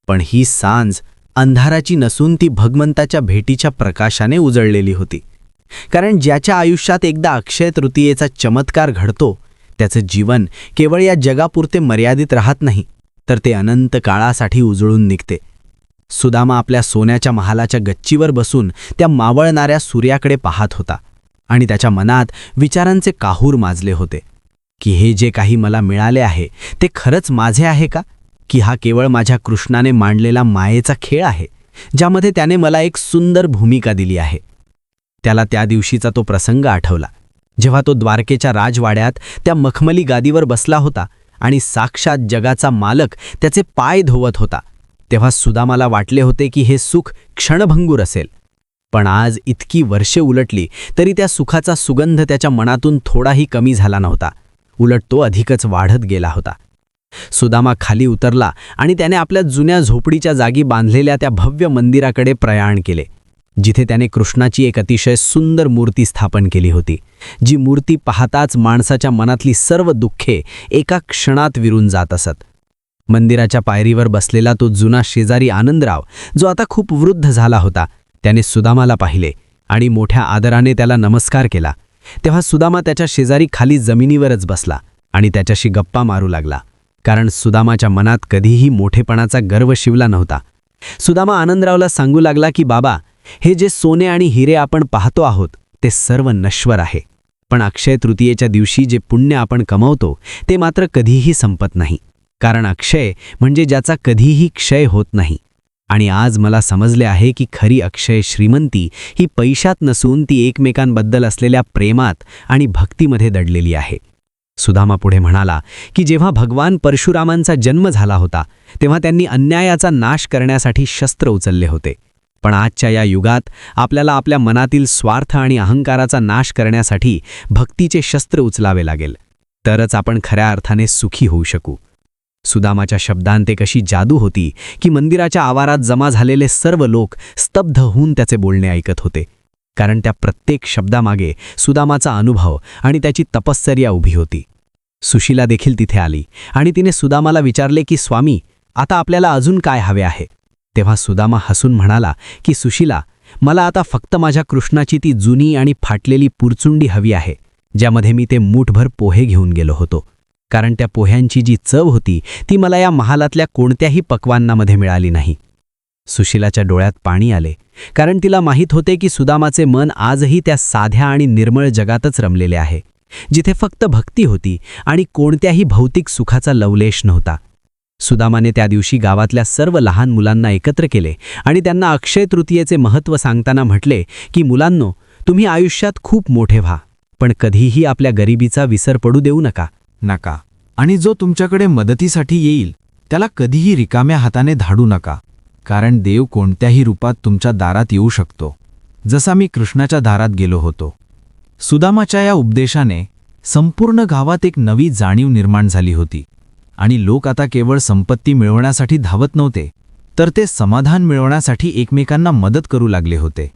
पण ही सांज अंधाराची नसून ती भगवंताच्या भेटीच्या प्रकाशाने उजळलेली होती. कारण ज्याच्या आयुष्यात एकदा अक्षय तृतीयेचा चमत्कार घडतो त्याचं जीवन केवळ या जगापुरते मर्यादित राहत नाही, तर ते अनंत काळासाठी उजळून निघते. सुदामा आपल्या सोन्याच्या महालाच्या गच्चीवर बसून त्या मावळणाऱ्या सूर्याकडे पाहत होता आणि त्याच्या मनात विचारांचे काहूर माजले होते की हे जे काही मला मिळाले आहे ते खरंच माझे आहे का, की हा केवळ माझ्या कृष्णाने मांडलेला मायेचा खेळ आहे ज्यामध्ये त्याने मला एक सुंदर भूमिका दिली आहे. त्याला त्या दिवशीचा तो प्रसंग आठवला जेव्हा तो द्वारकेच्या राजवाड्यात त्या मखमली गादीवर बसला होता आणि साक्षात जगाचा मालक त्याचे पाय धुवत होता. तेव्हा सुदामाला वाटले होते की हे सुख क्षणभंगूर असेल, पण आज इतकी वर्षे उलटली तरी त्या सुखाचा सुगंध त्याच्या मनातून थोडाही कमी झाला नव्हता, उलट तो अधिकच वाढत गेला होता. सुदामा खाली उतरला आणि त्याने आपल्या जुन्या झोपडीच्या जागी बांधलेल्या त्या भव्य मंदिराकडे प्रयाण केले, जिथे त्याने कृष्णाची एक अतिशय सुंदर मूर्ती स्थापन केली होती, जी मूर्ती पाहताच माणसाच्या मनातली सर्व दुःखे एका क्षणात विरून जात असत. मंदिराच्या पायरीवर बसलेला तो जुना शेजारी आनंदराव, जो आता खूप वृद्ध झाला होता, त्याने सुदामाला पाहिले आणि मोठ्या आदराने त्याला नमस्कार केला. तेव्हा सुदामा त्याच्या शेजारी खाली जमिनीवरच बसला आणि त्याच्याशी गप्पा मारू लागला, कारण सुदामाच्या मनात कधीही मोठेपणाचा गर्व शिवला नव्हता. सुदामा आनंदरावला सांगू लागला की बाबा, हे जे सोने आणि हिरे आपण पाहतो आहोत ते सर्व नश्वर आहे, पण अक्षय तृतीयेच्या दिवशी जे पुण्य आपण कमावतो ते मात्र कधीही संपत नाही, कारण अक्षय म्हणजे ज्याचा कधीही क्षय होत नाही. आणि आज मला समजले आहे की खरी अक्षय श्रीमंती ही पैशात नसून ती एकमेकांबद्दल असलेल्या प्रेमात आणि भक्तीमध्ये दडलेली आहे. सुदामा पुढे म्हणाला की जेव्हा भगवान परशुरामांचा जन्म झाला होता तेव्हा त्यांनी अन्यायाचा नाश करण्यासाठी शस्त्र उचलले होते, पण आजच्या या युगात आपल्याला आपल्या मनातील स्वार्थ आणि अहंकाराचा नाश करण्यासाठी भक्तीचे शस्त्र उचलावे लागेल, तरच आपण खऱ्या अर्थाने सुखी होऊ शकू. सुदामाच्या शब्दांत एक अशी जादू होती की मंदिराच्या आवारात जमा झालेले सर्व लोक स्तब्ध होऊन त्याचे बोलणे ऐकत होते, कारण त्या प्रत्येक शब्दामागे सुदामाचा अनुभव आणि त्याची तपश्चर्या उभी होती. सुशीला देखील तिथे आली आणि तिने सुदामाला विचारले की स्वामी, आता आपल्याला अजून काय हवे आहे. तेव्हा सुदामा हसून म्हणाला की सुशीला, मला आता फक्त माझ्या कृष्णाची ती जुनी आणि फाटलेली पुरचुंडी हवी आहे, ज्यामध्ये मी ते मूठभर पोहे घेऊन गेलो होतो, कारण त्या पोह्यांची जी चव होती ती मला या महालातल्या कोणत्याही पक्वान्नामध्ये मिळाली नाही. सुशीलाच्या डोळ्यात पाणी आले, कारण तिला माहीत होते की सुदामाचे मन आजही त्या साध्या आणि निर्मळ जगातच रमलेले आहे, जिथे फक्त भक्ती होती आणि कोणत्याही भौतिक सुखाचा लवलेश नव्हता. सुदामाने त्या दिवशी गावातल्या सर्व लहान मुलांना एकत्र केले आणि त्यांना अक्षय तृतीयेचे महत्त्व सांगताना म्हटले की मुलांनो, तुम्ही आयुष्यात खूप मोठे व्हा, पण कधीही आपल्या गरिबीचा विसर पडू देऊ नका. आणि जो तुमच्याकडे मदतीसाठी येईल त्याला कधीही रिकाम्या हाताने धाडू नका, कारण देव कोणत्याही रूपात तुमच्या दारात येऊ शकतो, जसा मी कृष्णाच्या दारात गेलो होतो. सुदामाच्या या उपदेशाने संपूर्ण गावात एक नवी जाणीव निर्माण झाली होती आणि लोक आता केवळ संपत्ती मिळवण्यासाठी धावत नव्हते, तर ते समाधान मिळवण्यासाठी एकमेकांना मदत करू लागले होते.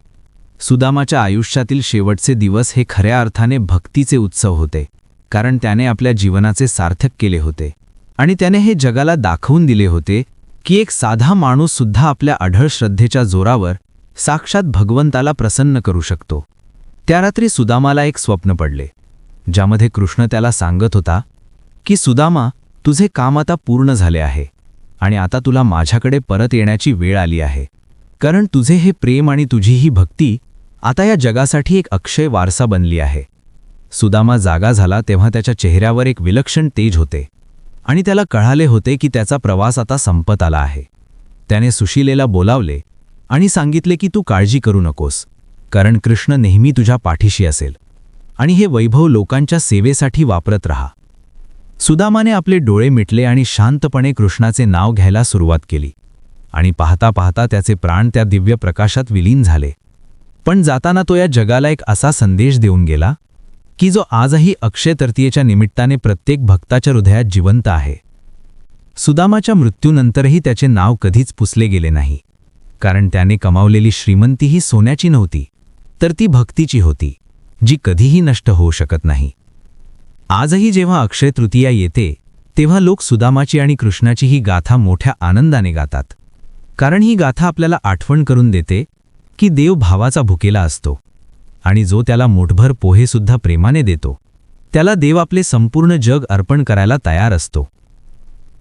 सुदामाच्या आयुष्यातील शेवटचे दिवस हे खऱ्या अर्थाने भक्तीचे उत्सव होते, कारण त्याने आपल्या जीवनाचे सार्थक केले होते आणि त्याने हे जगाला दाखवून दिले होते की एक साधा माणूससुद्धा आपल्या अढळ श्रद्धेच्या जोरावर साक्षात भगवंताला प्रसन्न करू शकतो. त्या रात्री सुदामाला एक स्वप्न पडले, ज्यामध्ये कृष्ण त्याला सांगत होता की सुदामा, तुझे काम आता पूर्ण झाले आहे आणि आता तुला माझ्याकडे परत येण्याची वेळ आली आहे, कारण तुझे हे प्रेम आणि तुझी ही भक्ती आता या जगासाठी एक अक्षय वारसा बनली आहे. सुदामा जागा झाला तेव्हा त्याच्या चेहऱ्यावर एक विलक्षण तेज होते आणि त्याला कळाले होते की त्याचा प्रवास आता संपत आला आहे. त्याने सुशीलेला बोलावले आणि सांगितले की तू काळजी करू नकोस, कारण कृष्ण नेहमी तुझ्या पाठीशी असेल आणि हे वैभव लोकांच्या सेवेसाठी वापरत राहा. सुदामाने आपले डोळे मिटले आणि शांतपणे कृष्णाचे नाव घ्यायला सुरुवात केली आणि पाहता पाहता त्याचे प्राण त्या दिव्य प्रकाशात विलीन झाले. पण जाताना तो या जगाला एक असा संदेश देऊन गेला की जो आजही अक्षय तृतीयेच्या निमित्ताने प्रत्येक भक्ताच्या हृदयात जिवंत आहे. सुदामाच्या मृत्यूनंतरही त्याचे नाव कधीच पुसले गेले नाही, कारण त्याने कमावलेली श्रीमंती ही सोन्याची नव्हती, तर ती भक्तीची होती, जी कधीही नष्ट होऊ शकत नाही. आजही जेव्हा अक्षय तृतीया येते तेव्हा लोक सुदामाची आणि कृष्णाची ही गाथा मोठ्या आनंदाने गातात, कारण ही गाथा आपल्याला आठवण करून देते की देव भावाचा भुकेला असतो आणि जो त्याला मुठभर पोहेसुद्धा प्रेमाने देतो त्याला देव आपले संपूर्ण जग अर्पण करायला तयार असतो.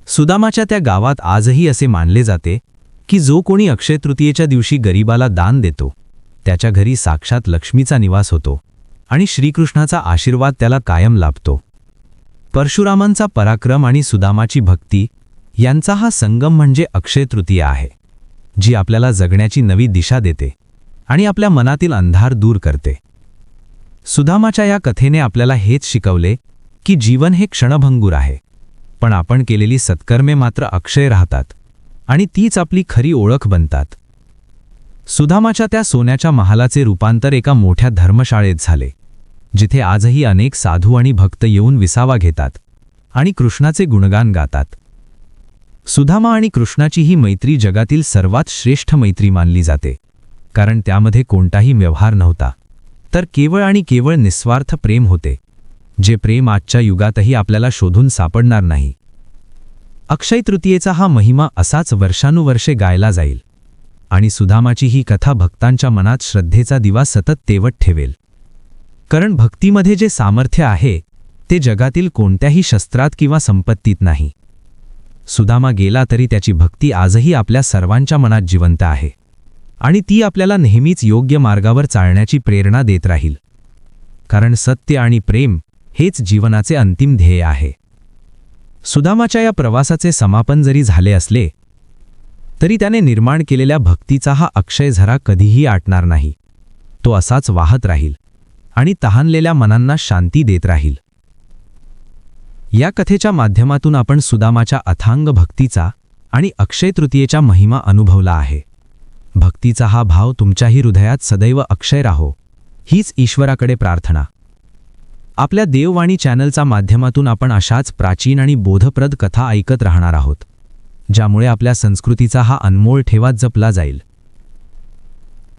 सुदामाच्या त्या गावात आजही असे मानले जाते की जो कोणी अक्षय तृतीयेच्या दिवशी गरिबाला दान देतो त्याच्या घरी साक्षात लक्ष्मीचा निवास होतो आणि श्रीकृष्णाचा आशीर्वाद त्याला कायम लाभतो. परशुरामांचा पराक्रम आणि सुदामाची भक्ती यांचा हा संगम म्हणजे अक्षय तृतीया आहे, जी आपल्याला जगण्याची नवी दिशा देते आणि आपल्या मनातील अंधार दूर करते. सुदामाच्या या कथेने आपल्याला हेच शिकवले की जीवन हे क्षणभंगूर आहे, पण आपण केलेली सत्कर्मे मात्र अक्षय राहतात आणि तीच आपली खरी ओळख बनतात. सुदामाच्या त्या सोन्याच्या महालाचे रूपांतर एका मोठ्या धर्मशाळेत झाले, जिथे आजही अनेक साधू आणि भक्त येऊन विसावा घेतात आणि कृष्णाचे गुणगान गातात. सुदामा आणि कृष्णाची ही मैत्री जगातील सर्वात श्रेष्ठ मैत्री मानली जाते, कारण त्यामध्ये कोणताही व्यवहार नव्हता, तर केवळ आणि केवळ निस्वार्थ प्रेम होते, जे प्रेम आजच्या युगातही आपल्याला शोधून सापडणार नाही. अक्षय तृतीयेचा हा महिमा असाच वर्षानुवर्षे गायला जाईल आणि सुदामाची ही कथा भक्तांच्या मनात श्रद्धेचा दिवा सतत तेवत ठेवेल, कारण भक्तीमध्ये जे सामर्थ्य आहे ते जगातील कोणत्याही शस्त्रात किंवा संपत्तीत नाही. सुदामा गेला तरी त्याची भक्ती आजही आपल्या सर्वांच्या मनात जिवंत आहे आणि ती आपल्याला नेहमीच योग्य मार्गावर चालण्याची प्रेरणा देत राहील, कारण सत्य आणि प्रेम हेच जीवनाचे अंतिम ध्येय आहे. सुदामाच्या या प्रवासाचे समापन जरी झाले असले तरी त्याने निर्माण केलेल्या भक्तीचा हा अक्षय झरा कधीही आटणार नाही. तो असाच वाहत राहील आणि तहानलेल्या मनांना शांती देत राहील. या कथेच्या माध्यमातून आपण सुदामाच्या अथांग भक्तीचा आणि अक्षय तृतीयेच्या महिमा अनुभवला आहे. भक्तीचा हा भाव तुमच्याही हृदयात सदैव अक्षय राहो, हीच ईश्वराकडे प्रार्थना. आपल्या देववाणी चॅनलच्या माध्यमातून आपण अशाच प्राचीन आणि बोधप्रद कथा ऐकत राहणार आहोत, ज्यामुळे आपल्या संस्कृतीचा हा अनमोल ठेवा जपला जाईल.